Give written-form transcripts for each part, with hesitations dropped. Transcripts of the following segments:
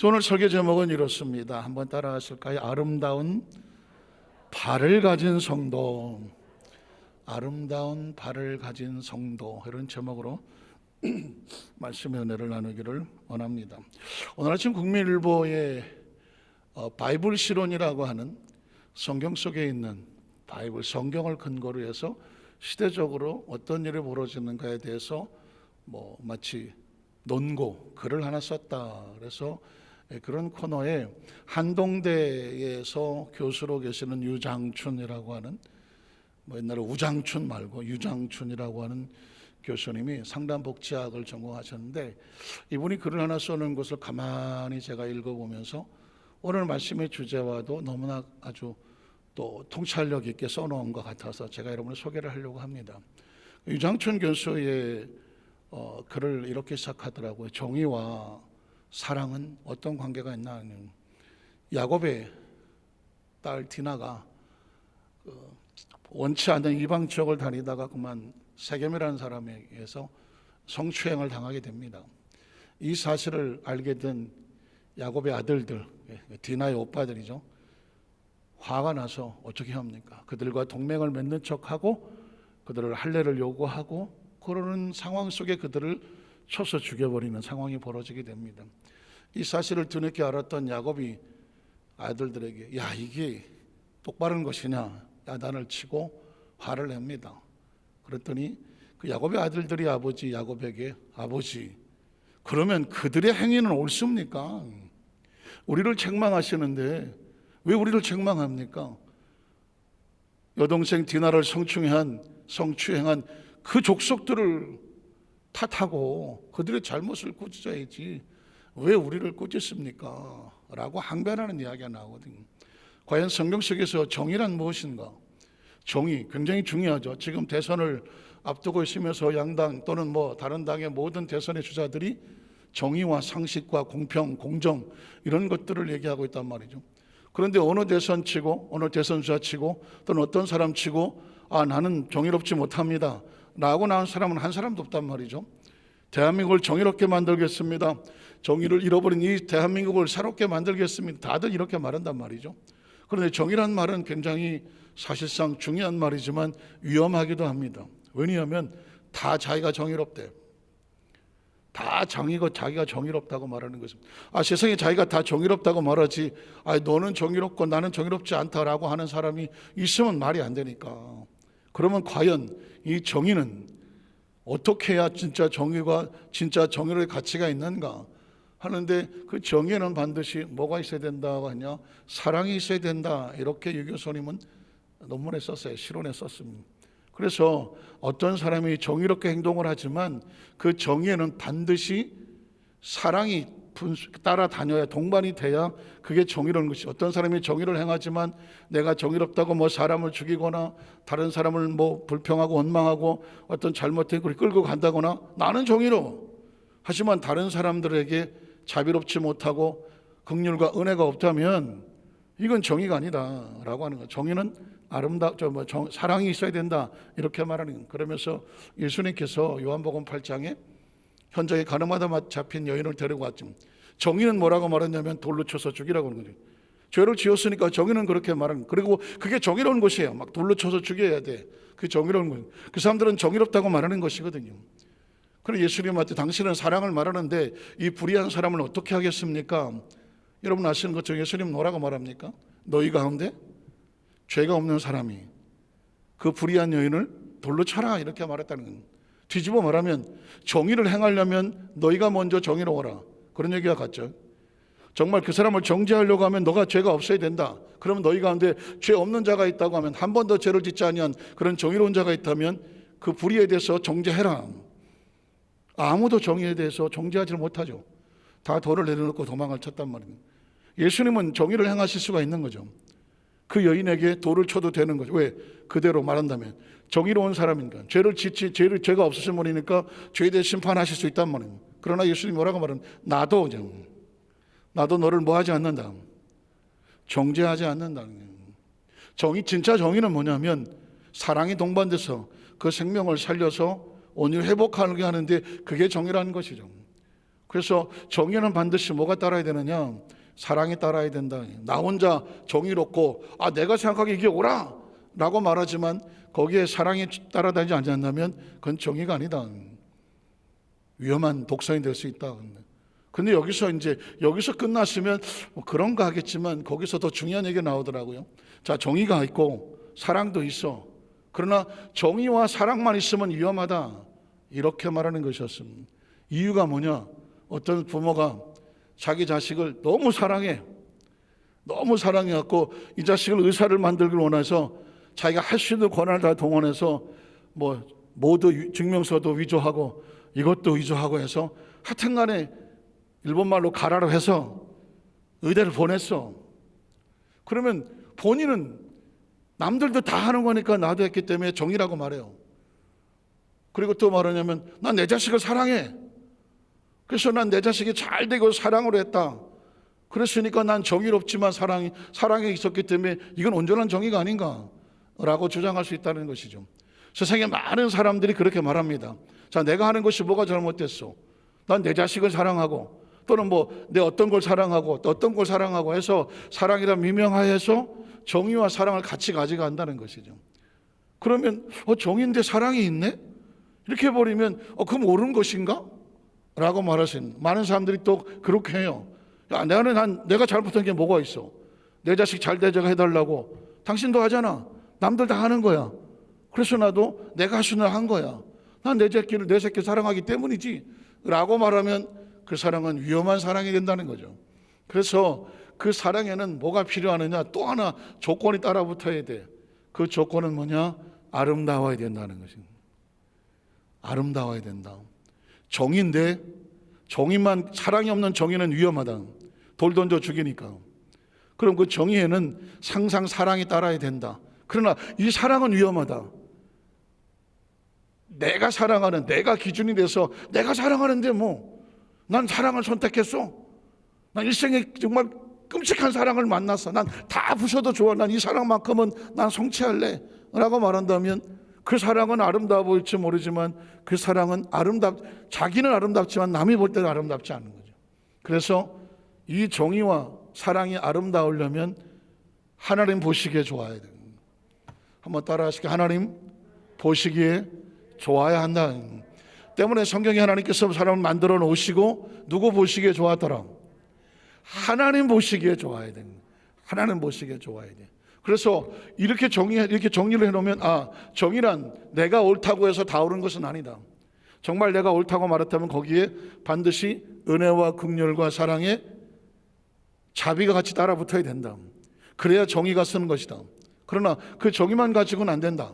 오늘 설교 제목은 이렇습니다. 한번 따라 하실까요? 아름다운 발을 가진 성도. 아름다운 발을 가진 성도, 이런 제목으로 말씀의 은혜를 나누기를 원합니다. 오늘 아침 국민일보에 바이블 실론이라고 하는 성경 속에 있는 바이블 성경을 근거로 해서 시대적으로 어떤 일이 벌어지는가에 대해서 마치 논고 글을 하나 썼다. 그래서 그런 코너에 한동대에서 교수로 계시는 유장춘이라고 하는, 옛날에 우장춘 말고 유장춘이라고 하는 교수님이 상담복지학을 전공하셨는데, 이분이 글을 하나 써놓은 것을 가만히 제가 읽어보면서 오늘 말씀의 주제와도 너무나 아주 또 통찰력 있게 써놓은 것 같아서 제가 여러분을 소개를 하려고 합니다. 유장춘 교수의 글을 이렇게 시작하더라고요. 정의와 사랑은 어떤 관계가 있나 하는, 야곱의 딸 디나가 원치 않는 이방 지역을 다니다가 그만 세겜이라는 사람에 의해서 성추행을 당하게 됩니다. 이 사실을 알게 된 야곱의 아들들, 디나의 오빠들이죠, 화가 나서 어떻게 합니까? 그들과 동맹을 맺는 척하고 그들을 할례를 요구하고, 그러는 상황 속에 그들을 쳐서 죽여버리는 상황이 벌어지게 됩니다. 이 사실을 뒤늦게 알았던 야곱이 아들들에게, 야, 이게 똑바른 것이냐, 야단을 치고 화를 냅니다. 그랬더니 그 야곱의 아들들이 아버지 야곱에게, 아버지, 그러면 그들의 행위는 옳습니까? 우리를 책망하시는데 왜 우리를 책망합니까? 여동생 디나를 성추행한 그 족속들을 탓하고 그들의 잘못을 꾸짖어야지 왜 우리를 꾸짖습니까? 라고 항변하는 이야기가 나오거든요. 과연 성경 속에서 정의란 무엇인가? 정의 굉장히 중요하죠. 지금 대선을 앞두고 있으면서 양당 또는 다른 당의 모든 대선의 주자들이 정의와 상식과 공평, 공정, 이런 것들을 얘기하고 있단 말이죠. 그런데 어느 대선 치고, 어느 대선 주자 치고, 또는 어떤 사람 치고, 나는 정의롭지 못합니다 라고 나온 사람은 한 사람도 없단 말이죠. 대한민국을 정의롭게 만들겠습니다, 정의를 잃어버린 이 대한민국을 새롭게 만들겠습니다, 다들 이렇게 말한단 말이죠. 그런데 정의란 말은 굉장히 사실상 중요한 말이지만 위험하기도 합니다. 왜냐하면 다 자기가 정의롭대. 다 자기가 정의롭다고 말하는 것입니다. 세상에 자기가 다 정의롭다고 말하지, 너는 정의롭고 나는 정의롭지 않다라고 하는 사람이 있으면 말이 안 되니까. 그러면 과연 이 정의는 어떻게 해야 진짜 정의가, 진짜 정의의 가치가 있는가 하는데, 그 정의는 반드시 뭐가 있어야 된다고 하냐, 사랑이 있어야 된다, 이렇게 유 교수님은 논문에 썼어요. 실론에 썼습니다. 그래서 어떤 사람이 정의롭게 행동을 하지만 그 정의에는 반드시 사랑이 따라다녀야, 동반이 돼야 그게 정의로운 것이. 어떤 사람이 정의를 행하지만 내가 정의롭다고 사람을 죽이거나 다른 사람을 불평하고 원망하고 어떤 잘못된 걸 끌고 간다거나, 나는 정의로워, 하지만 다른 사람들에게 자비롭지 못하고 긍휼과 은혜가 없다면 이건 정의가 아니다라고 하는 거예요. 정의는 사랑이 있어야 된다, 이렇게 말하는 거예요. 그러면서 예수님께서 요한복음 8장에 현장에 가늠하다 잡힌 여인을 데리고 왔죠. 정의는 뭐라고 말했냐면 돌로 쳐서 죽이라고 하는 거죠. 죄를 지었으니까 정의는 그렇게 말하는 거예요. 그리고 그게 정의로운 것이에요. 돌로 쳐서 죽여야 돼. 그게 정의로운 거예요. 그 사람들은 정의롭다고 말하는 것이거든요. 그럼 예수님한테 당신은 사랑을 말하는데 이 불의한 사람을 어떻게 하겠습니까? 여러분 아시는 것처럼 예수님 뭐라고 말합니까? 너희 가운데 죄가 없는 사람이 그 불의한 여인을 돌로 쳐라, 이렇게 말했다는 거예요. 뒤집어 말하면 정의를 행하려면 너희가 먼저 정의로워라, 그런 얘기가 같죠. 정말 그 사람을 정죄하려고 하면 너가 죄가 없어야 된다. 그러면 너희 가운데 죄 없는 자가 있다고 하면, 한 번 더 죄를 짓지 아니한 그런 정의로운 자가 있다면 그 불의에 대해서 정죄해라. 아무도 정의에 대해서 정죄하지 못하죠. 다 돌을 내려놓고 도망을 쳤단 말입니다. 예수님은 정의를 행하실 수가 있는 거죠. 그 여인에게 돌을 쳐도 되는 거죠. 왜? 그대로 말한다면 정의로운 사람이니까. 죄가 없으신 분이니까 죄에 대해 심판하실 수 있단 말입니다. 그러나 예수님이 뭐라고 말하면, 나도 너를 하지 않는다, 정죄하지 않는다. 진짜 정의는 뭐냐면 사랑이 동반돼서 그 생명을 살려서 온유를 회복하게 하는데, 그게 정의라는 것이죠. 그래서 정의는 반드시 뭐가 따라야 되느냐? 사랑이 따라야 된다. 나 혼자 정의롭고 내가 생각하기에 이게 옳아 라고 말하지만 거기에 사랑이 따라다니지 않는다면 그건 정의가 아니다. 위험한 독선이 될 수 있다. 근데 여기서 끝났으면 그런가 하겠지만 거기서 더 중요한 얘기가 나오더라고요. 자, 정의가 있고 사랑도 있어. 그러나 정의와 사랑만 있으면 위험하다. 이렇게 말하는 것이었습니다. 이유가 뭐냐? 어떤 부모가 자기 자식을 너무 사랑해갖고 이 자식을 의사를 만들길 원해서 자기가 할 수 있는 권한을 다 동원해서 모두 증명서도 위조하고 이것도 위조하고 해서 하여튼간에 일본말로 가라로 해서 의대를 보냈어. 그러면 본인은 남들도 다 하는 거니까 나도 했기 때문에 정의라고 말해요. 그리고 또 말하냐면 난 내 자식을 사랑해. 그래서 난 내 자식이 잘 되고 사랑으로 했다. 그랬으니까 난 정의롭지만 사랑이 있었기 때문에 이건 온전한 정의가 아닌가 라고 주장할 수 있다는 것이죠. 세상에 많은 사람들이 그렇게 말합니다. 자, 내가 하는 것이 뭐가 잘못됐어? 난 내 자식을 사랑하고 또는 내 어떤 걸 사랑하고 또 어떤 걸 사랑하고 해서 사랑이라 미명하여서 정의와 사랑을 같이 가져간다는 것이죠. 그러면 정의인데 사랑이 있네? 이렇게 해버리면 그럼 옳은 것인가? 라고 말하시는 많은 사람들이 또 그렇게 해요. 야, 내가 잘못한 게 뭐가 있어? 내 자식 잘 되자고 해달라고 당신도 하잖아. 남들 다 하는 거야. 그래서 나도 내가 할 수 있는 한 거야. 난 내 새끼 사랑하기 때문이지 라고 말하면 그 사랑은 위험한 사랑이 된다는 거죠. 그래서 그 사랑에는 뭐가 필요하느냐? 또 하나 조건이 따라 붙어야 돼. 그 조건은 뭐냐? 아름다워야 된다는 것입니다. 아름다워야 된다. 정의인데 사랑이 없는 정의는 위험하다. 돌 던져 죽이니까. 그럼 그 정의에는 항상 사랑이 따라야 된다. 그러나 이 사랑은 위험하다. 내가 사랑하는, 내가 기준이 돼서 내가 사랑하는데 난 사랑을 선택했어. 난 일생에 정말 끔찍한 사랑을 만났어. 난 다 부셔도 좋아. 난 이 사랑만큼은 난 성취할래 라고 말한다면 그 사랑은 아름다워 보일지 모르지만 그 사랑은 자기는 아름답지만 남이 볼 때는 아름답지 않은 거죠. 그래서 이 정의와 사랑이 아름다우려면 하나님 보시기에 좋아야 돼요. 한번 따라 하시게. 하나님 보시기에 좋아야 한다. 때문에 성경에 하나님께서 사람을 만들어 놓으시고 누구 보시기에 좋았더라? 하나님 보시기에 좋아야 됩니다. 하나님 보시기에 좋아야 돼. 그래서 이렇게 정리를 해놓으면 정의란 내가 옳다고 해서 다 옳은 것은 아니다. 정말 내가 옳다고 말했다면 거기에 반드시 은혜와 긍휼과 사랑의 자비가 같이 따라 붙어야 된다. 그래야 정의가 쓰는 것이다. 그러나 그 정의만 가지고는 안 된다.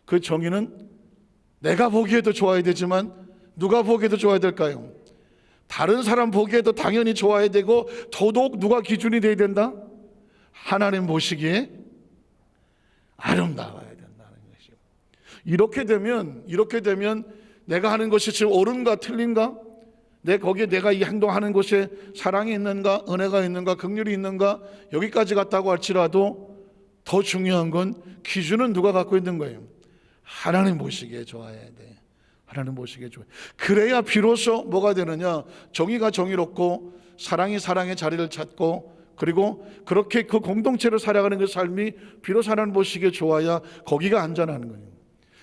그 정의는 내가 보기에도 좋아야 되지만 누가 보기에도 좋아야 될까요? 다른 사람 보기에도 당연히 좋아야 되고 더더욱 누가 기준이 돼야 된다? 하나님 보시기에 아름다워야 된다는 것이요. 이렇게 되면 내가 하는 것이 지금 옳은가 틀린가? 거기에 내가 이 행동하는 것에 사랑이 있는가, 은혜가 있는가, 긍휼이 있는가, 여기까지 갔다고 할지라도 더 중요한 건 기준은 누가 갖고 있는 거예요? 하나님 보시기에 좋아야 돼. 하나님 보시기에 좋아요. 그래야 비로소 뭐가 되느냐? 정의가 정의롭고 사랑이 사랑의 자리를 찾고 그리고 그렇게 그 공동체로 살아가는 그 삶이 비로소 하나님 보시기에 좋아야 거기가 안전한 거예요.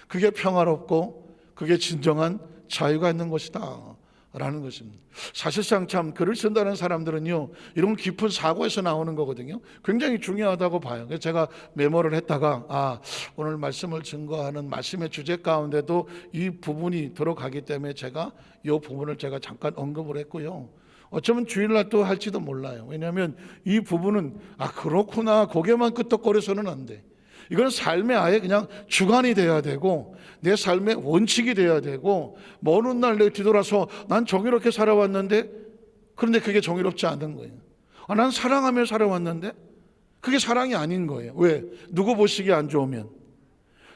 그게 평화롭고 그게 진정한 자유가 있는 것이다 라는 것입니다. 사실상 참 글을 쓴다는 사람들은요 이런 깊은 사고에서 나오는 거거든요. 굉장히 중요하다고 봐요. 그래서 제가 메모를 했다가 오늘 말씀을 증거하는 말씀의 주제 가운데도 이 부분이 들어가기 때문에 제가 이 부분을 잠깐 언급을 했고요. 어쩌면 주일날 또 할지도 몰라요. 왜냐하면 이 부분은 그렇구나 고개만 끄덕거려서는 안 돼. 이건 삶의 아예 그냥 주관이 돼야 되고 내 삶의 원칙이 돼야 되고 먼 훗날 내 뒤돌아서 난 정의롭게 살아왔는데 그런데 그게 정의롭지 않은 거예요. 난 사랑하며 살아왔는데 그게 사랑이 아닌 거예요. 왜? 누구 보시기에 안 좋으면,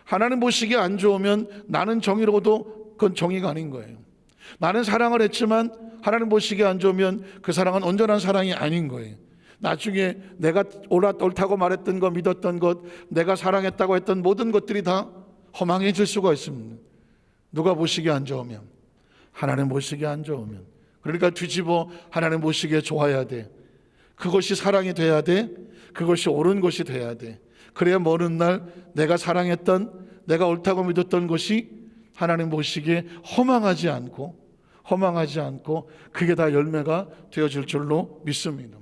하나님 보시기에 안 좋으면 나는 정의로워도 그건 정의가 아닌 거예요. 나는 사랑을 했지만 하나님 보시기에 안 좋으면 그 사랑은 온전한 사랑이 아닌 거예요. 나중에 내가 옳다고 말했던 것, 믿었던 것, 내가 사랑했다고 했던 모든 것들이 다 허망해질 수가 있습니다. 누가 보시기에 안 좋으면, 하나님 보시기에 안 좋으면 그러니까 뒤집어 하나님 보시기에 좋아야 돼. 그것이 사랑이 돼야 돼. 그것이 옳은 것이 돼야 돼. 그래야 먼 날 내가 사랑했던, 내가 옳다고 믿었던 것이 하나님 보시기에 허망하지 않고 그게 다 열매가 되어질 줄로 믿습니다.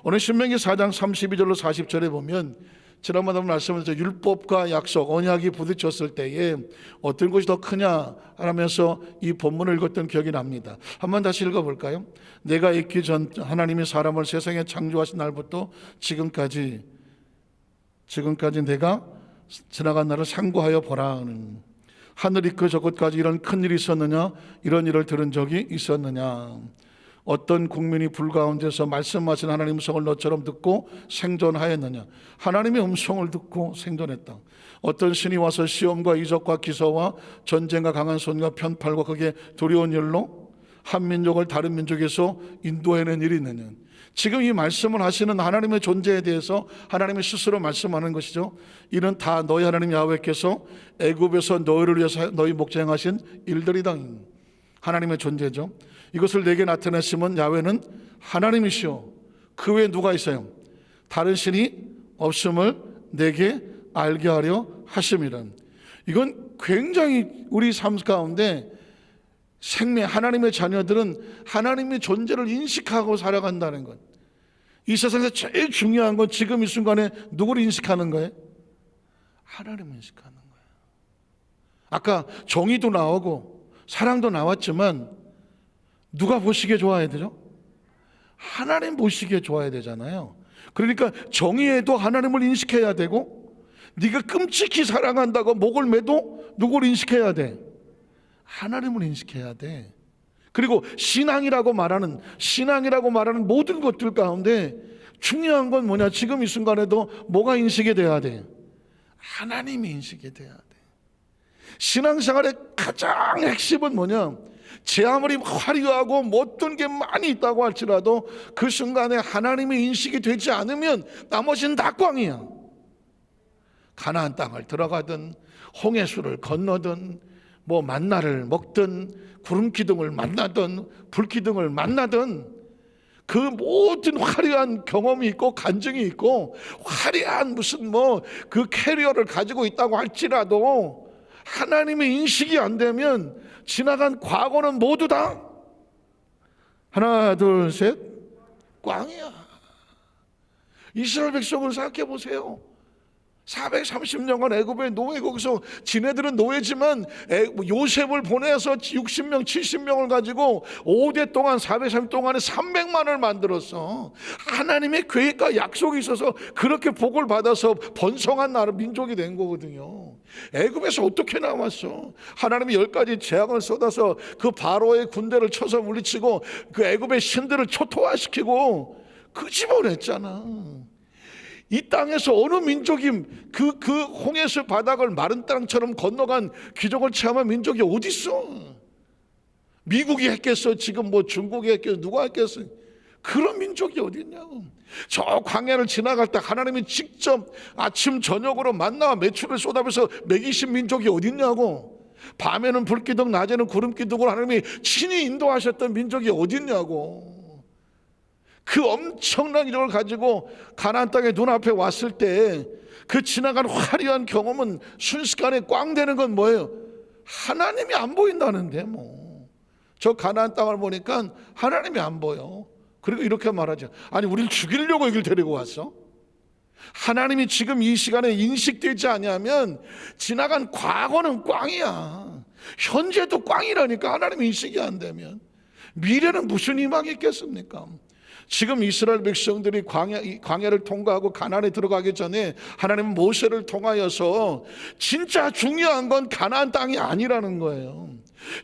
오늘 신명기 4장 32절로 40절에 보면 지난번에 말씀드렸죠. 율법과 약속, 언약이 부딪혔을 때에 어떤 것이 더 크냐 하면서 이 본문을 읽었던 기억이 납니다. 한번 다시 읽어볼까요? 내가 있기 전 하나님이 사람을 세상에 창조하신 날부터 지금까지 내가 지나간 날을 상고하여 보라. 하늘이 그 저것까지 이런 큰 일이 있었느냐, 이런 일을 들은 적이 있었느냐. 어떤 국민이 불 가운데서 말씀하신 하나님의 음성을 너처럼 듣고 생존하였느냐. 하나님의 음성을 듣고 생존했다. 어떤 신이 와서 시험과 이적과 기사와 전쟁과 강한 손과 편팔과 그게 두려운 일로 한 민족을 다른 민족에서 인도해낸 일이 있느냐. 지금 이 말씀을 하시는 하나님의 존재에 대해서 하나님이 스스로 말씀하는 것이죠. 이는 다 너희 하나님 야훼께서 애굽에서 너희를 위해서 너희 목자 행하신 일들이다. 하나님의 존재죠. 이것을 내게 나타내시면 야훼는 하나님이시오. 그 외에 누가 있어요? 다른 신이 없음을 내게 알게 하려 하심이라. 이건 굉장히 우리 삶 가운데 하나님의 자녀들은 하나님의 존재를 인식하고 살아간다는 것. 이 세상에서 제일 중요한 건 지금 이 순간에 누구를 인식하는 거예요? 하나님을 인식하는 거예요. 아까 정의도 나오고 사랑도 나왔지만 누가 보시기에 좋아야 되죠? 하나님 보시기에 좋아야 되잖아요. 그러니까 정의에도 하나님을 인식해야 되고, 네가 끔찍히 사랑한다고 목을 매도 누구를 인식해야 돼? 하나님을 인식해야 돼. 그리고 신앙이라고 말하는 모든 것들 가운데 중요한 건 뭐냐? 지금 이 순간에도 뭐가 인식이 돼야 돼? 하나님이 인식이 돼야 돼. 신앙생활의 가장 핵심은 뭐냐? 제 아무리 화려하고 어떤 게 많이 있다고 할지라도 그 순간에 하나님의 인식이 되지 않으면 나머지는 다 꽝이야. 가나안 땅을 들어가든 홍해수를 건너든 만나를 먹든 구름기둥을 만나든 불기둥을 만나든 그 모든 화려한 경험이 있고 간증이 있고 화려한 무슨 그 캐리어를 가지고 있다고 할지라도 하나님의 인식이 안 되면 지나간 과거는 모두 다 하나 둘 셋 꽝이야. 이스라엘 백성을 생각해 보세요. 430년간 애굽의 노예, 거기서 지네들은 노예지만 요셉을 보내서 60명 70명을 가지고 5대 동안 430 동안에 300만을 만들었어. 하나님의 계획과 약속이 있어서 그렇게 복을 받아서 번성한 나라 민족이 된 거거든요. 애굽에서 어떻게 나왔어? 하나님이 10가지 재앙을 쏟아서 그 바로의 군대를 쳐서 물리치고 그 애굽의 신들을 초토화시키고 끄집어냈잖아. 이 땅에서 어느 민족이 그 홍해수 바닥을 마른 땅처럼 건너간 기적을 체험한 민족이 어디 있어? 미국이 했겠어? 지금 중국이 했겠어? 누가 했겠어? 그런 민족이 어디 있냐고. 저 광야를 지나갈 때 하나님이 직접 아침 저녁으로 만나와 매출을 쏟아부어서 먹이신 민족이 어디 있냐고. 밤에는 불기둥 낮에는 구름기둥으로 하나님이 친히 인도하셨던 민족이 어디 있냐고. 그 엄청난 이력을 가지고 가나안 땅에 눈앞에 왔을 때 그 지나간 화려한 경험은 순식간에 꽝 되는 건 뭐예요? 하나님이 안 보인다는데 저 가나안 땅을 보니까 하나님이 안 보여. 그리고 이렇게 말하죠. 아니 우리를 죽이려고 여기를 데리고 왔어? 하나님이 지금 이 시간에 인식되지 않으면 지나간 과거는 꽝이야. 현재도 꽝이라니까. 하나님이 인식이 안 되면 미래는 무슨 희망이 있겠습니까? 지금 이스라엘 백성들이 광야를 통과하고 가나안에 들어가기 전에 하나님은 모세를 통하여서 진짜 중요한 건 가나안 땅이 아니라는 거예요.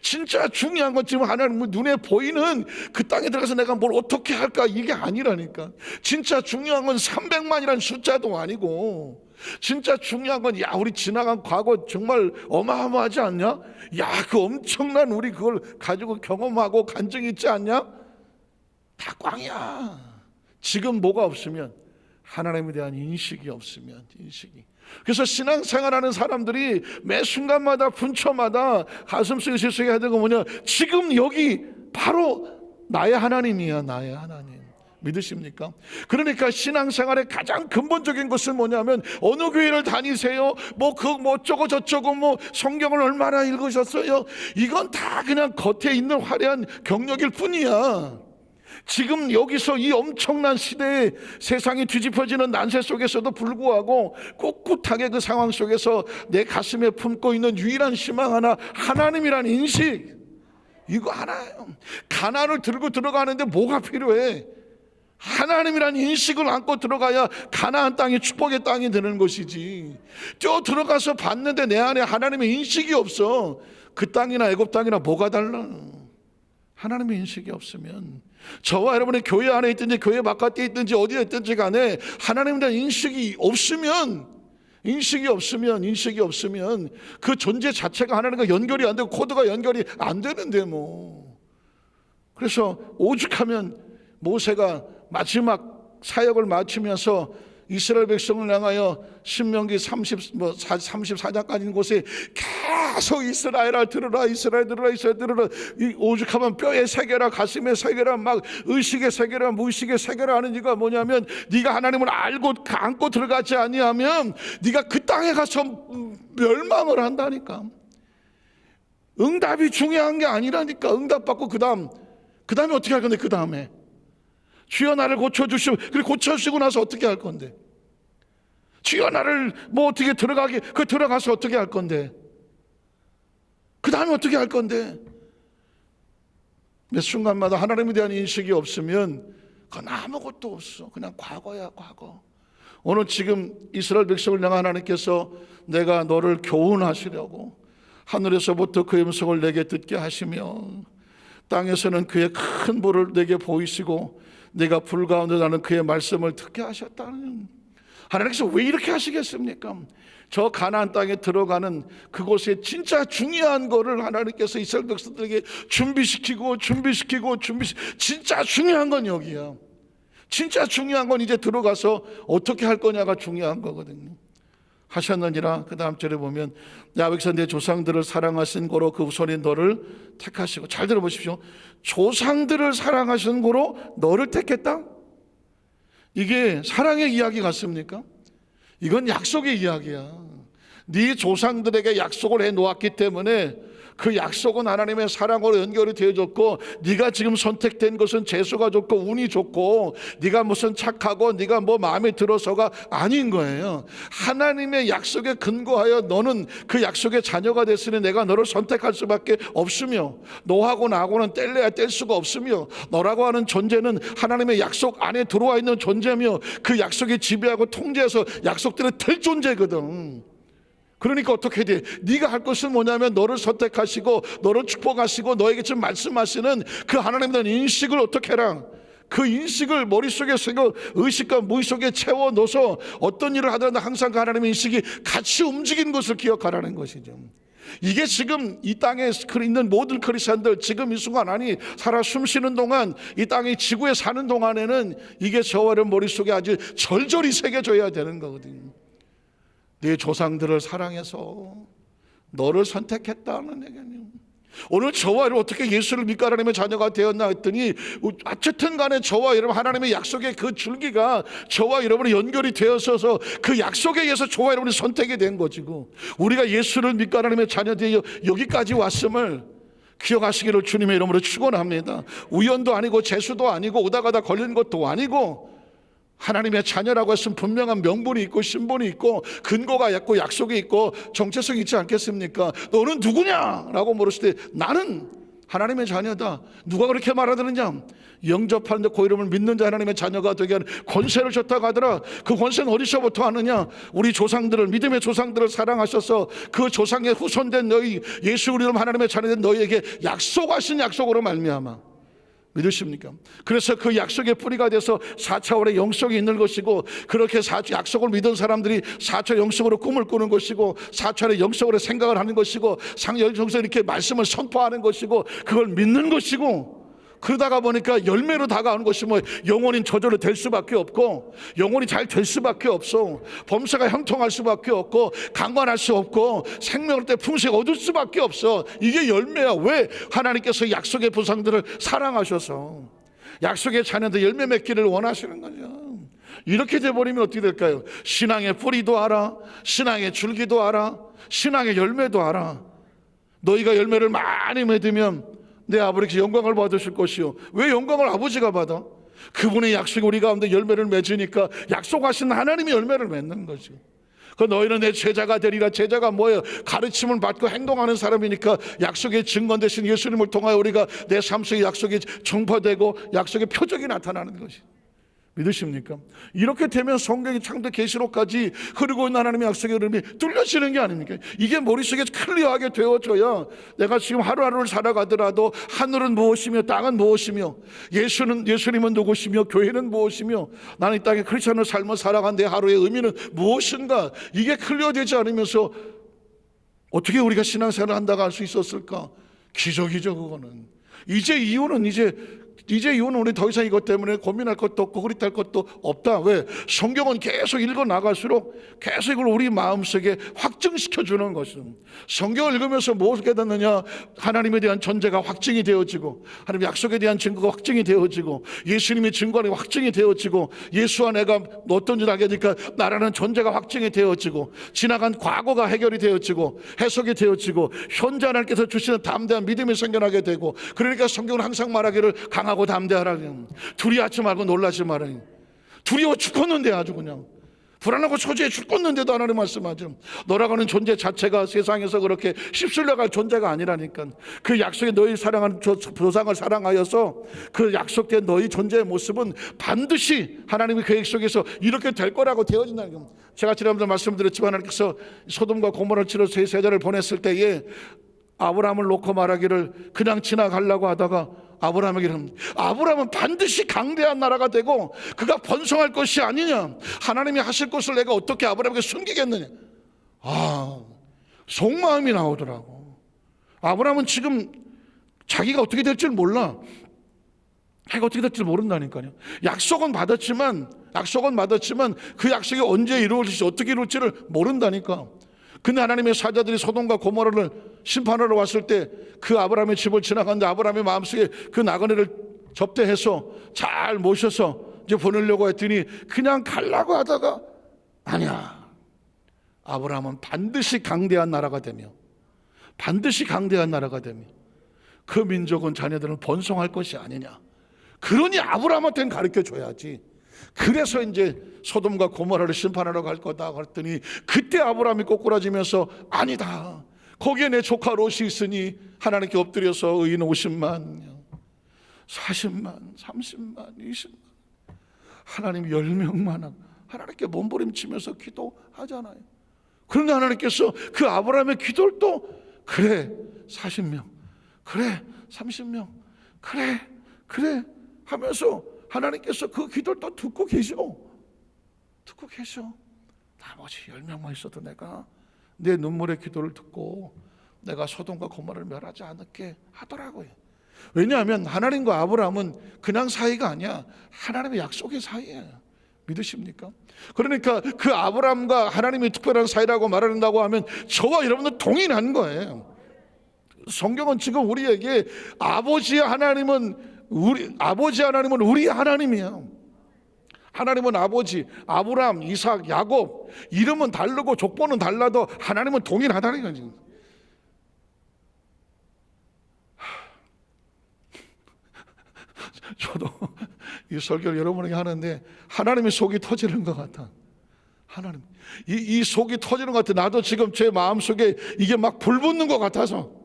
진짜 중요한 건 지금 하나님 눈에 보이는 그 땅에 들어가서 내가 뭘 어떻게 할까 이게 아니라니까. 진짜 중요한 건 300만이라는 숫자도 아니고, 진짜 중요한 건 우리 지나간 과거 정말 어마어마하지 않냐? 그 엄청난 우리 그걸 가지고 경험하고 간증이 있지 않냐? 다 꽝이야. 지금 뭐가 없으면, 하나님에 대한 인식이 없으면, 인식이. 그래서 신앙생활하는 사람들이 매 순간마다 분초마다 가슴속에 실속에 해야 되는 거 뭐냐? 지금 여기 바로 나의 하나님이야, 나의 하나님. 믿으십니까? 그러니까 신앙생활의 가장 근본적인 것은 뭐냐면, 어느 교회를 다니세요? 뭐 어쩌고 저쩌고, 뭐 성경을 얼마나 읽으셨어요? 이건 다 그냥 겉에 있는 화려한 경력일 뿐이야. 지금 여기서 이 엄청난 시대에 세상이 뒤집어지는 난세 속에서도 불구하고 꿋꿋하게 그 상황 속에서 내 가슴에 품고 있는 유일한 희망 하나, 하나님이라는 인식, 이거 하나예요. 가나안을 들고 들어가는데 뭐가 필요해? 하나님이라는 인식을 안고 들어가야 가나안 땅이 축복의 땅이 되는 것이지. 저 들어가서 봤는데 내 안에 하나님의 인식이 없어. 그 땅이나 애굽 땅이나 뭐가 달라? 하나님의 인식이 없으면, 저와 여러분의 교회 안에 있든지 교회 바깥에 있든지 어디에 있든지 간에 하나님에 대한 인식이 없으면 그 존재 자체가 하나님과 연결이 안 되고 코드가 연결이 안 되는데 뭐. 그래서 오죽하면 모세가 마지막 사역을 마치면서 이스라엘 백성을 향하여 신명기 34장까지 있는 곳에 계속 이스라엘아 들으라, 이스라엘 들으라, 이스라엘 들으라, 오죽하면 뼈에 새겨라, 가슴에 새겨라, 막 의식에 새겨라, 무의식에 새겨라 하는 이유가 뭐냐면, 네가 하나님을 알고 안고 들어가지 아니하면 네가 그 땅에 가서 멸망을 한다니까. 응답이 중요한 게 아니라니까. 응답받고 그 다음에 어떻게 할 건데? 그 다음에 주여 나를 고쳐주시고, 그리고 고쳐주시고 나서 어떻게 할 건데? 주여 나를 뭐 어떻게 들어가서 어떻게 할 건데? 그 다음에 어떻게 할 건데? 매 순간마다 하나님에 대한 인식이 없으면 그건 아무것도 없어. 그냥 과거야, 과거. 오늘 지금 이스라엘 백성을 향한 하나님께서 내가 너를 교훈하시려고 하늘에서부터 그 음성을 내게 듣게 하시며, 땅에서는 그의 큰 볼을 내게 보이시고 내가 불 가운데 나는 그의 말씀을 듣게 하셨다는, 하나님께서 왜 이렇게 하시겠습니까? 저 가나안 땅에 들어가는 그곳에 진짜 중요한 거를 하나님께서 이스라엘 백성들에게 준비시키고 진짜 중요한 건 여기야. 진짜 중요한 건 이제 들어가서 어떻게 할 거냐가 중요한 거거든요. 하셨느니라. 그 다음 절에 보면, 야훼께서 내 조상들을 사랑하신 고로 그 후손이 너를 택하시고, 잘 들어보십시오. 조상들을 사랑하신 고로 너를 택했다? 이게 사랑의 이야기 같습니까? 이건 약속의 이야기야. 네 조상들에게 약속을 해 놓았기 때문에 그 약속은 하나님의 사랑으로 연결이 되어졌고, 네가 지금 선택된 것은 재수가 좋고 운이 좋고 네가 무슨 착하고 네가 뭐 마음에 들어서가 아닌 거예요. 하나님의 약속에 근거하여 너는 그 약속의 자녀가 됐으니 내가 너를 선택할 수밖에 없으며, 너하고 나하고는 뗄래야 뗄 수가 없으며, 너라고 하는 존재는 하나님의 약속 안에 들어와 있는 존재며 그 약속이 지배하고 통제해서 약속들을 될 존재거든. 그러니까 어떻게 돼? 네가 할 것은 뭐냐면 너를 선택하시고 너를 축복하시고 너에게 지금 말씀하시는 그 하나님에 대한 인식을 어떻게 해라? 그 인식을 머릿속에 의식과 무의식에 채워넣어서 어떤 일을 하더라도 항상 그 하나님의 인식이 같이 움직이는 것을 기억하라는 것이죠. 이게 지금 이 땅에 있는 모든 크리스찬들, 지금 이 순간 아니 살아 숨쉬는 동안, 이 땅의 지구에 사는 동안에는 이게 저와 여러분 머릿속에 아주 절절히 새겨져야 되는 거거든요. 네 조상들을 사랑해서 너를 선택했다는 얘기예요. 오늘 저와 여러분 어떻게 예수를 믿고 하나님의 자녀가 되었나 했더니, 어쨌든 간에 저와 여러분 하나님의 약속의 그 줄기가 저와 여러분이 연결이 되어서 그 약속에 의해서 저와 여러분이 선택이 된 것이고, 우리가 예수를 믿고 하나님의 자녀 되어 여기까지 왔음을 기억하시기를 주님의 이름으로 축원합니다. 우연도 아니고 재수도 아니고 오다 가다 걸린 것도 아니고, 하나님의 자녀라고 했으면 분명한 명분이 있고 신분이 있고 근거가 있고 약속이 있고 정체성이 있지 않겠습니까? 너는 누구냐라고 물었을 때 나는 하나님의 자녀다. 누가 그렇게 말하느냐? 영접하는데 그 이름을 믿는 자 하나님의 자녀가 되게 하는 권세를 줬다고 하더라. 그 권세는 어디서부터 하느냐? 우리 조상들을, 믿음의 조상들을 사랑하셔서 그 조상의 후손된 너희, 예수 이름 하나님의 자녀된 너희에게 약속하신 약속으로 말미암아. 믿으십니까? 그래서 그 약속의 뿌리가 돼서 4차원의 영성이 있는 것이고, 그렇게 약속을 믿은 사람들이 4차 영성으로 꿈을 꾸는 것이고, 4차원의 영성으로 생각을 하는 것이고, 상영성으로 이렇게 말씀을 선포하는 것이고, 그걸 믿는 것이고, 그러다가 보니까 열매로 다가오는 것이 뭐 영혼이 저절로 될 수밖에 없고, 영혼이 잘 될 수밖에 없어. 범사가 형통할 수밖에 없고, 강건할 수 없고, 생명을 때 품씩 얻을 수밖에 없어. 이게 열매야. 왜? 하나님께서 약속의 보상들을 사랑하셔서 약속의 자녀들 열매 맺기를 원하시는 거죠. 이렇게 돼버리면 어떻게 될까요? 신앙의 뿌리도 알아, 신앙의 줄기도 알아, 신앙의 열매도 알아. 너희가 열매를 많이 맺으면 내 아버지께서 영광을 받으실 것이요. 왜 영광을 아버지가 받아? 그분의 약속이 우리 가운데 열매를 맺으니까 약속하신 하나님이 열매를 맺는 거죠. 그 너희는 내 제자가 되리라. 제자가 뭐예요? 가르침을 받고 행동하는 사람이니까 약속의 증거 대신 예수님을 통하여 우리가 내 삶 속에 약속이 증거되고 약속의 표적이 나타나는 것이. 믿으십니까? 이렇게 되면 성경의 창조 계시록까지 흐르고 있는 하나님의 약속의 흐름이 뚫려지는 게 아닙니까? 이게 머릿속에 클리어하게 되어져야 내가 지금 하루하루를 살아가더라도 하늘은 무엇이며 땅은 무엇이며 예수님은 누구시며 교회는 무엇이며 나는 이 땅에 크리스천의 삶을 살아간 내 하루의 의미는 무엇인가, 이게 클리어되지 않으면서 어떻게 우리가 신앙생활을 한다고 할 수 있었을까? 기적이죠. 그거는 이제 이유는 우리 더 이상 이것 때문에 고민할 것도 없고 흐릿할 것도 없다. 왜? 성경은 계속 읽어 나갈수록 계속 이걸 우리 마음속에 확증시켜 주는 것은, 성경을 읽으면서 무엇을 깨닫느냐? 하나님에 대한 존재가 확증이 되어지고, 하나님의 약속에 대한 증거가 확증이 되어지고, 예수님의 증거가 확증이 되어지고, 예수와 내가 어떤 줄 알게 되니까 나라는 존재가 확증이 되어지고, 지나간 과거가 해결이 되어지고 해석이 되어지고, 현재 하나님께서 주시는 담대한 믿음이 생겨나게 되고. 그러니까 성경은 항상 말하기를 강하고 담대하라. 두려워하지 말고 놀라지 말라. 두려워 죽겠는데 아주 그냥 불안하고 초조해 죽겠는데도 하나님 말씀하죠. 너라고 하는 존재 자체가 세상에서 그렇게 휩쓸려갈 존재가 아니라니까. 그 약속에 너희 사랑하는 조상을 사랑하여서 그 약속된 너희 존재의 모습은 반드시 하나님의 계획 속에서 이렇게 될 거라고 되어진다는 겁니다. 제가 지난번에 말씀드렸지만 하나님께서 소돔과 고모라를 치러 세 세자를 보냈을 때에 아브라함을 놓고 말하기를 그냥 지나가려고 하다가 아브라함은 반드시 강대한 나라가 되고 그가 번성할 것이 아니냐, 하나님이 하실 것을 내가 어떻게 아브라함에게 숨기겠느냐. 속마음이 나오더라고. 아브라함은 지금 자기가 어떻게 될지 몰라. 자기가 어떻게 될지 모른다니까요. 약속은 받았지만 그 약속이 언제 이루어질지 어떻게 이루어질지를 모른다니까. 근데 하나님의 사자들이 소돔과 고모라를 심판하러 왔을 때 그 아브라함의 집을 지나갔는데 아브라함의 마음속에 그 나그네를 접대해서 잘 모셔서 이제 보내려고 했더니 그냥 가려고 하다가 아니야. 아브라함은 반드시 강대한 나라가 되며 그 민족은 자녀들은 번성할 것이 아니냐. 그러니 아브라함한테는 가르쳐 줘야지. 그래서 이제 소돔과 고모라를 심판하러 갈 거다 그랬더니 그때 아브라함이 꼬꾸라지면서 아니다. 거기에 내 조카 롯이 있으니 하나님께 엎드려서 의인 50만, 40만, 30만, 20만, 하나님 10명만 하나님께 몸부림치면서 기도하잖아요. 그런데 하나님께서 그 아브라함의 기도를 또 그래 40명, 그래 30명, 그래 하면서 하나님께서 그 기도를 또 듣고 계셔. 나머지 10명만 있어도 내가 내 눈물의 기도를 듣고 내가 소돔과 고모라를 멸하지 않을게 하더라고요. 왜냐하면 하나님과 아브라함은 그냥 사이가 아니야. 하나님의 약속의 사이예요. 믿으십니까? 그러니까 그 아브라함과 하나님이 특별한 사이라고 말한다고 하면 저와 여러분들 동일한 거예요. 성경은 지금 우리에게 아버지 하나님은 우리 하나님이에요. 하나님은 아버지, 아브라함, 이삭, 야곱, 이름은 다르고 족보는 달라도 하나님은 동일하다는 거지. 저도 이 설교를 여러분에게 하는데 하나님의 속이 터지는 것 같아. 하나님, 이 속이 터지는 것 같아. 나도 지금 제 마음속에 이게 막 불붙는 것 같아서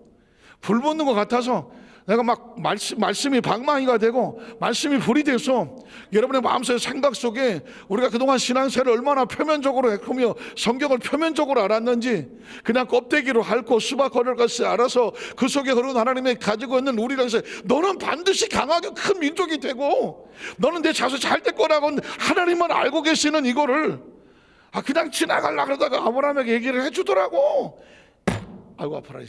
내가 막 말씀이 방망이가 되고 말씀이 불이 돼서 여러분의 마음속의 생각 속에 우리가 그동안 신앙생활을 얼마나 표면적으로 했으며 성경을 표면적으로 알았는지 그냥 껍데기로 핥고 수박 걸을 것을 알아서 그 속에 흐르는 하나님의 가지고 있는 우리를 해서 너는 반드시 강하게 큰 민족이 되고 너는 내 자손 잘 될 거라고 하나님만 알고 계시는 이거를 그냥 지나가려고 그러다가 아브라함에게 얘기를 해주더라고. 아이고 아파라.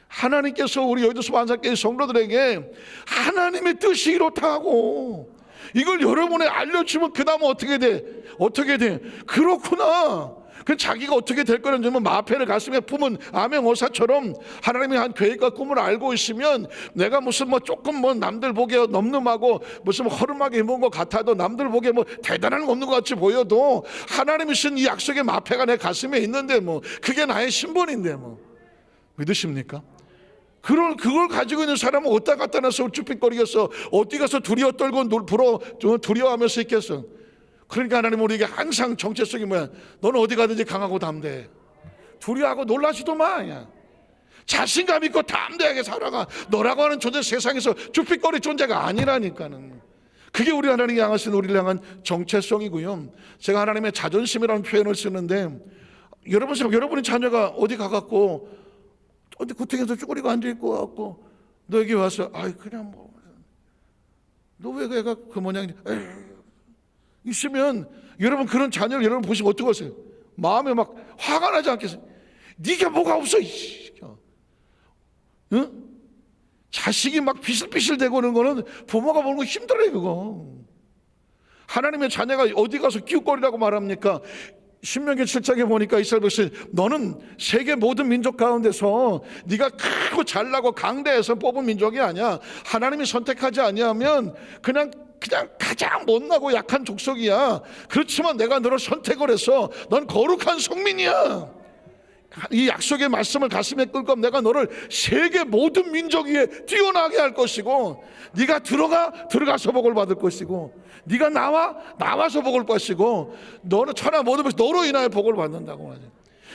하나님께서 우리 여의도 만삭교회 성도들에게 하나님의 뜻이 이렇다고 이걸 여러분에 알려주면 그 다음은 어떻게 돼? 어떻게 돼? 그렇구나. 그 자기가 어떻게 될 거는 좀 마패를 가슴에 품은 암행어사처럼 하나님이 한 계획과 꿈을 알고 있으면 내가 무슨 뭐 조금 뭐 남들 보기에 넘넘하고 무슨 허름하게 입은 것 같아도 남들 보기에 뭐 대단한 거 없는 것 같이 보여도 하나님이 쓴 이 약속의 마패가 내 가슴에 있는데 뭐 그게 나의 신분인데 뭐 믿으십니까? 그걸 가지고 있는 사람은 어디다 갖다 놔서 쭈삣거리겠어? 어디 가서 두려워 떨고 두려워하면서 있겠어? 그러니까 하나님 우리에게 항상 정체성이 뭐야? 너는 어디 가든지 강하고 담대해. 두려워하고 놀라지도 마. 그냥. 자신감 있고 담대하게 살아가. 너라고 하는 존재 세상에서 쭈삣거릴 존재가 아니라니까는. 그게 우리 하나님이 향하신 우리를 향한 정체성이고요. 제가 하나님의 자존심이라는 표현을 쓰는데 여러분의 자녀가 어디 가갖고 어디 구탱에서 쭈그리고 앉아있고 갖고 너 여기 와서 그냥 뭐 너 왜 애가 그 모양이냐 있으면 여러분 그런 자녀를 여러분 보시면 어떻게 하세요? 마음에 막 화가 나지 않겠어요? 네가 뭐가 없어 응? 자식이 막 비실비실대고 그러는 거는 부모가 보는 거 힘들어요. 그거 하나님의 자녀가 어디 가서 기웃거리라고 말합니까? 신명기 7장에 보니까 이스라엘 백성 너는 세계 모든 민족 가운데서 네가 크고 잘나고 강대해서 뽑은 민족이 아니야. 하나님이 선택하지 아니하면 그냥 가장 못나고 약한 족속이야. 그렇지만 내가 너를 선택을 해서 넌 거룩한 성민이야. 이 약속의 말씀을 가슴에 끌고 내가 너를 세계 모든 민족 위에 뛰어나게 할 것이고 네가 들어가서 복을 받을 것이고 네가 나와서 복을 받으시고 너는 천하 모든 것이 너로 인하여 복을 받는다고 하죠.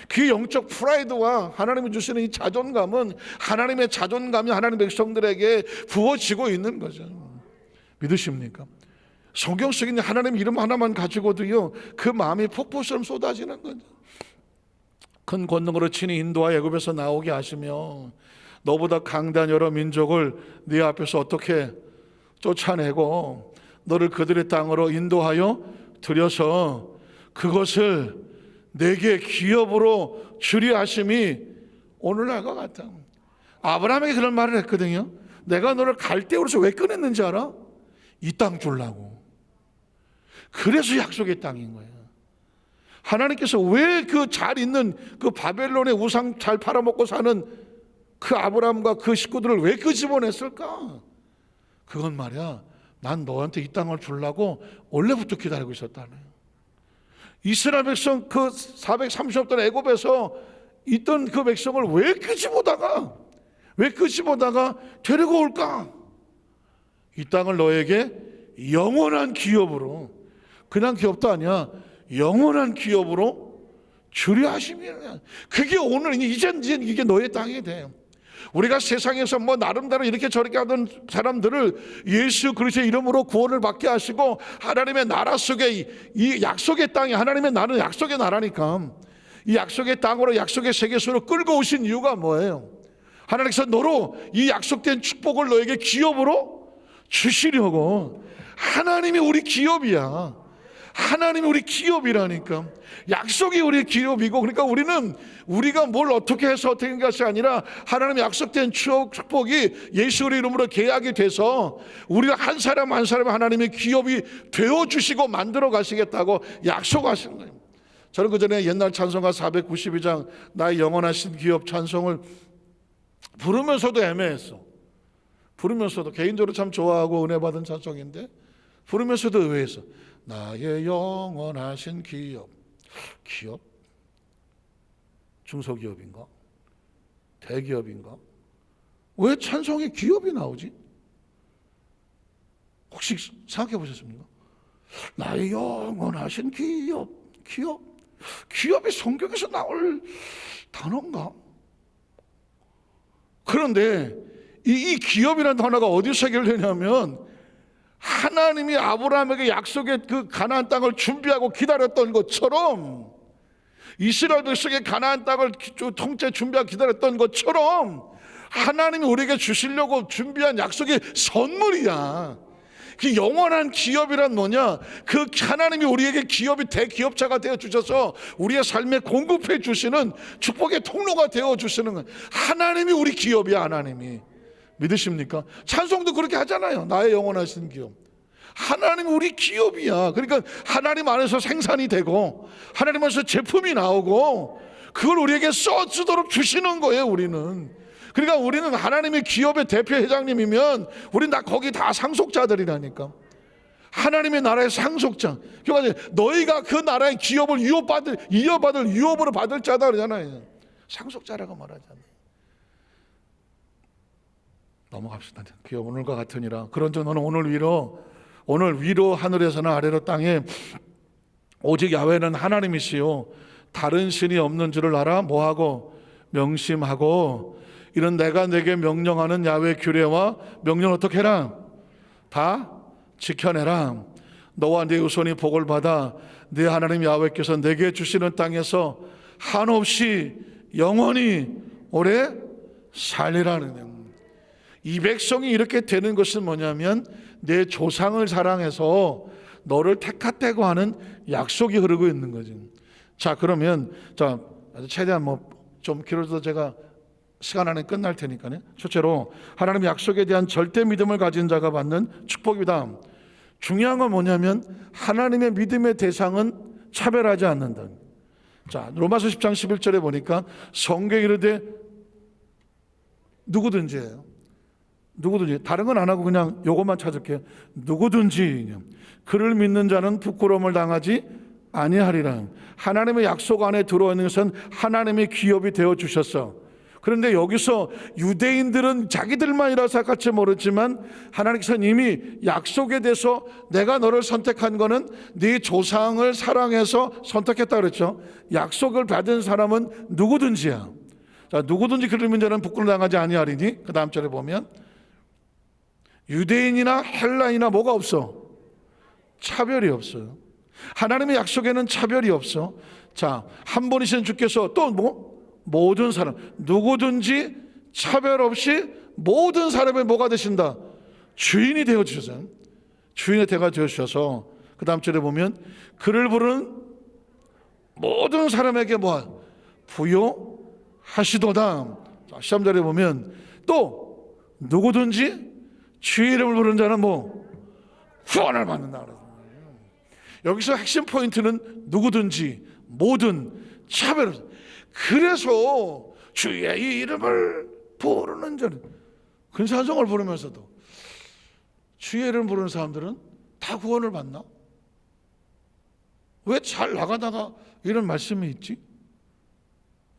그 영적 프라이드와 하나님이 주시는 이 자존감은 하나님의 자존감이 하나님의 백성들에게 부어지고 있는 거죠. 믿으십니까? 성경 속에 있는 하나님 이름 하나만 가지고도요 그 마음이 폭포처럼 쏟아지는 거죠. 큰 권능으로 친히 인도와 애굽에서 나오게 하시며 너보다 강대한 여러 민족을 네 앞에서 어떻게 쫓아내고 너를 그들의 땅으로 인도하여 들여서 그것을 내게 기업으로 주리 하심이 오늘날과 같다. 아브라함에게 그런 말을 했거든요. 내가 너를 갈대우로서 왜 꺼냈는지 알아? 이 땅 주려고. 그래서 약속의 땅인 거예요. 하나님께서 왜 그 잘 있는 그 바벨론의 우상 잘 팔아먹고 사는 그 아브라함과 그 식구들을 왜 끄집어냈을까? 그건 말이야 난 너한테 이 땅을 주려고 원래부터 기다리고 있었다네. 이스라엘 백성 그 430년 동안 애굽에서 있던 그 백성을 왜 끄집어다가 데리고 올까? 이 땅을 너에게 영원한 기업으로, 그냥 기업도 아니야, 영원한 기업으로 주려 하심이야. 그게 오늘 이제 이게 너의 땅이 돼. 우리가 세상에서 뭐 나름대로 이렇게 저렇게 하던 사람들을 예수 그리스도의 이름으로 구원을 받게 하시고 하나님의 나라 속에 이 약속의 땅이, 하나님의 나라는 약속의 나라니까 이 약속의 땅으로 약속의 세계수로 끌고 오신 이유가 뭐예요? 하나님께서 너로 이 약속된 축복을 너에게 기업으로 주시려고. 하나님이 우리 기업이야. 하나님이 우리 기업이라니까. 약속이 우리 기업이고, 그러니까 우리가 뭘 어떻게 해서 어떻게 한 것이 아니라 하나님의 약속된 축복이 예수 이름으로 계약이 돼서 우리가 한 사람 한 사람 하나님의 기업이 되어주시고 만들어 가시겠다고 약속하신 거예요. 저는 그 전에 옛날 찬송가 492장 나의 영원하신 기업 찬송을 부르면서도 애매했어. 부르면서도 개인적으로 참 좋아하고 은혜 받은 찬송인데 부르면서도 의외했어. 나의 영원하신 기업. 중소기업인가? 대기업인가? 왜 찬송에 기업이 나오지? 혹시 생각해 보셨습니까? 나의 영원하신 기업이 성경에서 나올 단어인가? 그런데 이 기업이라는 단어가 어디서 해결되냐면 하나님이 아브라함에게 약속의 그 가나안 땅을 준비하고 기다렸던 것처럼, 이스라엘 백성의 가나안 땅을 통째 준비하고 기다렸던 것처럼 하나님이 우리에게 주시려고 준비한 약속의 선물이야. 그 영원한 기업이란 뭐냐? 그 하나님이 우리에게 기업이 대기업자가 되어 주셔서 우리의 삶에 공급해 주시는 축복의 통로가 되어 주시는 건 하나님이 우리 기업이야. 하나님이. 믿으십니까? 찬송도 그렇게 하잖아요. 나의 영원하신 기업. 하나님 우리 기업이야. 그러니까 하나님 안에서 생산이 되고 하나님 안에서 제품이 나오고 그걸 우리에게 써주도록 주시는 거예요. 우리는. 그러니까 우리는 하나님의 기업의 대표 회장님이면 우리는 다 거기 다 상속자들이라니까. 하나님의 나라의 상속자. 그러니까 너희가 그 나라의 기업을 이어받을 유업으로 받을 자다 그러잖아요. 상속자라고 말하잖아요. 넘어갑시다. 기업 오늘과 같으니라. 그런즉 너는 오늘 위로 하늘에서나 아래로 땅에 오직 야훼는 하나님이시요 다른 신이 없는 줄을 알아. 뭐하고? 명심하고 이런 내가 내게 명령하는 야훼 규례와 명령을 어떻게 해라? 다 지켜내라. 너와 네 후손이 복을 받아 네 하나님 야훼께서 내게 주시는 땅에서 한없이 영원히 오래 살리라는 거예요. 이 백성이 이렇게 되는 것은 뭐냐면 내 조상을 사랑해서 너를 택하다고 하는 약속이 흐르고 있는 거지. 자, 그러면 최대한 좀 길어도 제가 시간 안에 끝날 테니까요. 첫째로 하나님 약속에 대한 절대 믿음을 가진 자가 받는 축복이다. 중요한 건 뭐냐면 하나님의 믿음의 대상은 차별하지 않는다. 자, 로마서 10장 11절에 보니까 성경에 이르되 누구든지예요. 누구든지. 다른 건 안 하고 그냥 요것만 찾을게요. 누구든지 그를 믿는 자는 부끄러움을 당하지 아니하리라. 하나님의 약속 안에 들어있는 것은 하나님의 기업이 되어 주셨어. 그런데 여기서 유대인들은 자기들만이라 생각할지 모르지만 하나님께서는 이미 약속에 대해서 내가 너를 선택한 거는 네 조상을 사랑해서 선택했다 그랬죠. 약속을 받은 사람은 누구든지야. 자, 누구든지 그를 믿는 자는 부끄러움 당하지 아니하리니. 그 다음 절에 보면 유대인이나 헬라인이나 뭐가 없어? 차별이 없어요. 하나님의 약속에는 차별이 없어. 자, 한 분이신 주께서 또 모든 사람, 누구든지 차별 없이 모든 사람의 뭐가 되신다? 주인이 되어 주셔서, 주인의 대가 되어 주셔서 그 다음 절에 보면 그를 부르는 모든 사람에게 부요하시도다. 13절에 보면 또 누구든지 주의 이름을 부르는 자는 구원을 받는다. 여기서 핵심 포인트는 누구든지 모든 차별 없어. 그래서 주의 이름을 부르는 자는 근사성을 부르면서도 주의 이름을 부르는 사람들은 다 구원을 받나? 왜 잘 나가다가 이런 말씀이 있지?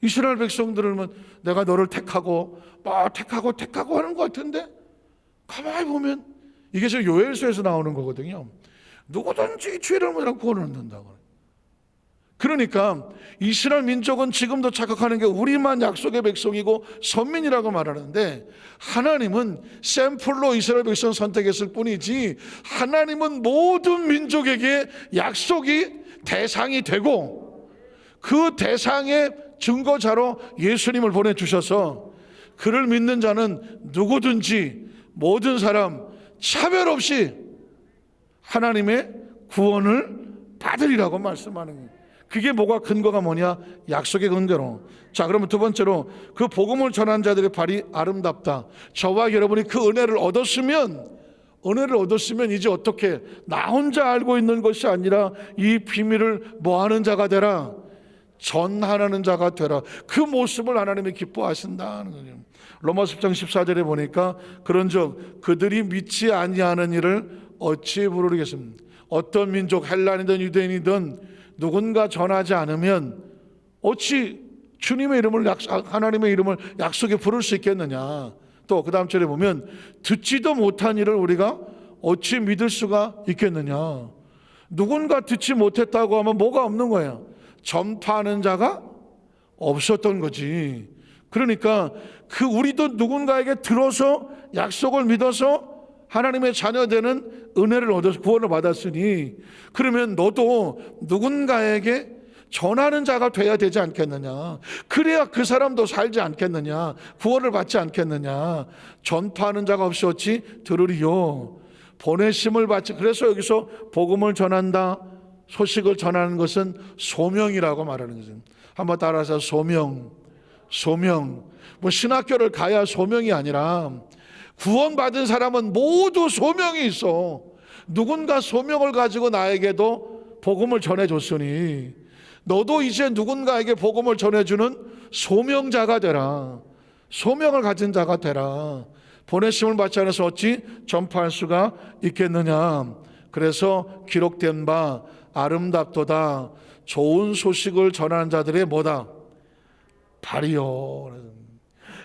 이스라엘 백성들은 내가 너를 택하고 하는 것 같은데 가만히 보면 이게 지금 요엘서에서 나오는 거거든요. 누구든지 주의 이름으로 구원을 얻는다고. 그러니까 이스라엘 민족은 지금도 착각하는 게 우리만 약속의 백성이고 선민이라고 말하는데 하나님은 샘플로 이스라엘 백성 선택했을 뿐이지 하나님은 모든 민족에게 약속이 대상이 되고 그 대상의 증거자로 예수님을 보내주셔서 그를 믿는 자는 누구든지 모든 사람 차별 없이 하나님의 구원을 받으리라고 말씀하는 거예요. 그게 근거가 뭐냐? 약속의 근거로. 자, 그러면 두 번째로 그 복음을 전한 자들의 발이 아름답다. 저와 여러분이 그 은혜를 얻었으면 이제 어떻게 나 혼자 알고 있는 것이 아니라 이 비밀을 뭐하는 자가 되라? 전하는 자가 되라. 그 모습을 하나님이 기뻐하신다는 거죠. 로마서 10장 14절에 보니까 그런즉 그들이 믿지 아니하는 일을 어찌 부르겠습니까? 어떤 민족 헬라인이든 유대인이든 누군가 전하지 않으면 어찌 주님의 이름을 하나님의 이름을 약속에 부를 수 있겠느냐. 또 그 다음 절에 보면 듣지도 못한 일을 우리가 어찌 믿을 수가 있겠느냐. 누군가 듣지 못했다고 하면 뭐가 없는 거야? 전파하는 자가 없었던 거지. 그러니까 우리도 누군가에게 들어서 약속을 믿어서 하나님의 자녀되는 은혜를 얻어서 구원을 받았으니 그러면 너도 누군가에게 전하는 자가 돼야 되지 않겠느냐. 그래야 그 사람도 살지 않겠느냐. 구원을 받지 않겠느냐. 전파하는 자가 없이 어찌 들으리요. 보내심을 받지. 그래서 여기서 복음을 전한다, 소식을 전하는 것은 소명이라고 말하는 거죠. 한번 따라서 소명. 뭐 신학교를 가야 소명이 아니라 구원받은 사람은 모두 소명이 있어. 누군가 소명을 가지고 나에게도 복음을 전해줬으니 너도 이제 누군가에게 복음을 전해주는 소명자가 되라. 소명을 가진 자가 되라. 보내심을 받지 않아서 어찌 전파할 수가 있겠느냐. 그래서 기록된 바 아름답도다. 좋은 소식을 전하는 자들의 뭐다? 발이요.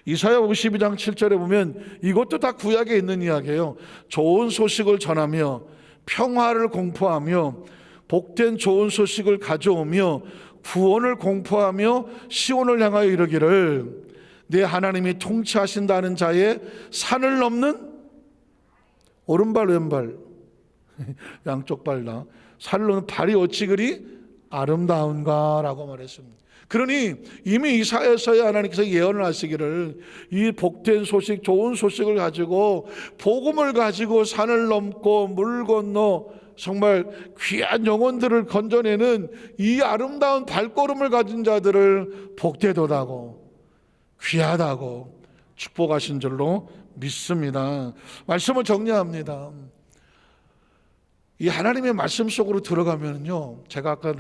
이사야 52장 7절에 보면 이것도 다 구약에 있는 이야기예요. 좋은 소식을 전하며 평화를 공포하며 복된 좋은 소식을 가져오며 구원을 공포하며 시온을 향하여 이르기를 내 하나님이 통치하신다는 자의 산을 넘는 오른발 왼발 양쪽 발 다 산을 넘는 발이 어찌 그리 아름다운가 라고 말했습니다. 그러니 이미 이사야서야 하나님께서 예언을 하시기를 이 복된 소식, 좋은 소식을 가지고 복음을 가지고 산을 넘고 물 건너 정말 귀한 영혼들을 건져내는 이 아름다운 발걸음을 가진 자들을 복되도다고 귀하다고 축복하신 줄로 믿습니다. 말씀을 정리합니다. 이 하나님의 말씀 속으로 들어가면요, 제가 아까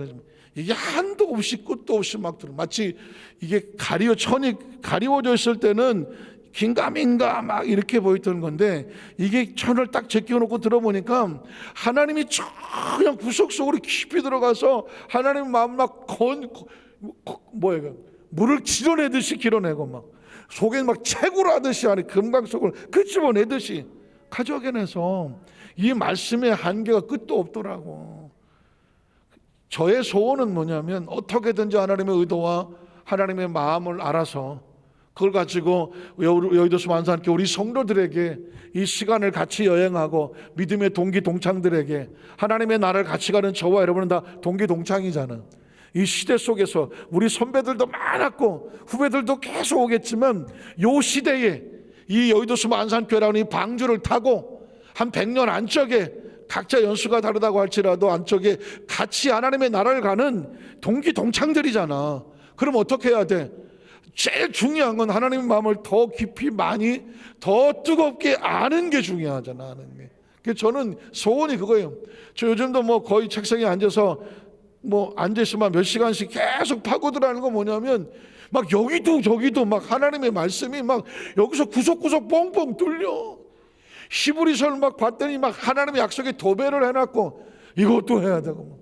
이게 한도 없이 끝도 없이 막 들어. 마치 이게 천이 가리워져 있을 때는 긴가민가 막 이렇게 보였던 건데 이게 천을 딱 제껴놓고 들어보니까 하나님이 그냥 구석 속으로 깊이 들어가서 하나님 마음 막 물을 길어내듯이 길어내고 막 속에 막 채굴 하듯이 안에 금강 속을 끄집어내듯이 가져내서 이 말씀의 한계가 끝도 없더라고. 저의 소원은 뭐냐면 어떻게든지 하나님의 의도와 하나님의 마음을 알아서 그걸 가지고 여의도수 만사함께 우리 성도들에게 이 시간을 같이 여행하고 믿음의 동기 동창들에게 하나님의 나라를 같이 가는 저와 여러분은 다 동기 동창이잖아. 이 시대 속에서 우리 선배들도 많았고 후배들도 계속 오겠지만 이 시대에 이 여의도수 만사함교회라는 이 방주를 타고 한 100년 안쪽에 각자 연수가 다르다고 할지라도 안쪽에 같이 하나님의 나라를 가는 동기 동창들이잖아. 그럼 어떻게 해야 돼? 제일 중요한 건 하나님의 마음을 더 깊이 많이 더 뜨겁게 아는 게 중요하잖아. 아는 게. 그래서 저는 소원이 그거예요. 저 요즘도 뭐 거의 책상에 앉아서 뭐 앉아있으면 몇 시간씩 계속 파고들라는 거 뭐냐면 막 여기도 저기도 막 하나님의 말씀이 막 여기서 구석구석 뻥뻥 뚫려. 히브리서를 막 봤더니 막 하나님의 약속에 도배를 해놨고 이것도 해야 되고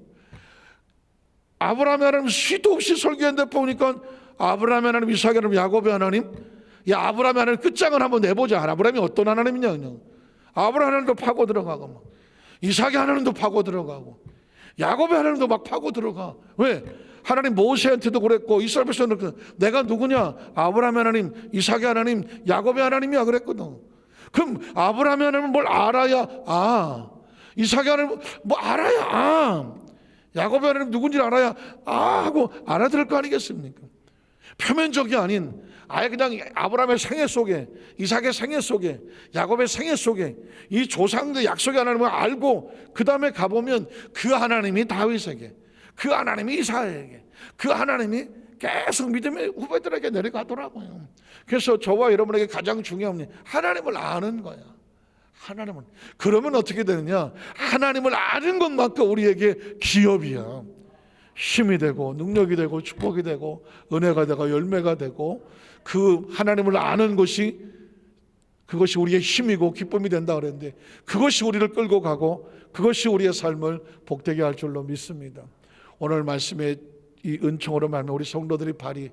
아브라함의 하나님 수도 없이 설교했는데 보니까 아브라함의 하나님, 이삭의 하나님, 야곱의 하나님, 야 아브라함의 하나님 끝장을 한번 내보자. 아브라함이 어떤 하나님이냐 그냥. 아브라함 하나님도 파고 들어가고 막 이삭의 하나님도 파고 들어가고 야곱의 하나님도 막 파고 들어가. 왜? 하나님 모세한테도 그랬고 이스라엘 백성들도 내가 누구냐? 아브라함의 하나님, 이삭의 하나님, 야곱의 하나님이야 그랬거든. 그럼 아브라함의 하나님은 뭘 알아야 이삭의 하나님 뭐 알아야 야곱의 하나님 누군지 알아야 하고 알아들을 거 아니겠습니까? 표면적이 아닌 아예 그냥 아브라함의 생애 속에 이삭의 생애 속에 야곱의 생애 속에 이 조상들 약속의 하나님을 알고 그 다음에 가보면 그 하나님이 다윗에게 그 하나님이 이사야에게 그 하나님이 계속 믿음의 후배들에게 내려가더라고요. 그래서 저와 여러분에게 가장 중요한 건 하나님을 아는 거야. 하나님을. 그러면 어떻게 되느냐? 하나님을 아는 것만큼 우리에게 기업이야. 힘이 되고 능력이 되고 축복이 되고 은혜가 되고 열매가 되고 그 하나님을 아는 것이 그것이 우리의 힘이고 기쁨이 된다 그랬는데 그것이 우리를 끌고 가고 그것이 우리의 삶을 복되게 할 줄로 믿습니다. 오늘 말씀에 이 은총으로 말하면 우리 성도들의 발이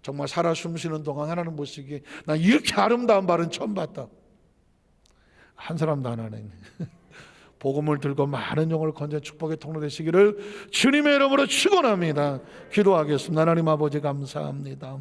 정말 살아 숨쉬는 동안 하나님 보시기에 난 이렇게 아름다운 발은 처음 봤다. 한 사람도 안 하네. 복음을 들고 많은 영혼을 건져 축복의 통로 되시기를 주님의 이름으로 축원합니다. 기도하겠습니다. 하나님 아버지 감사합니다.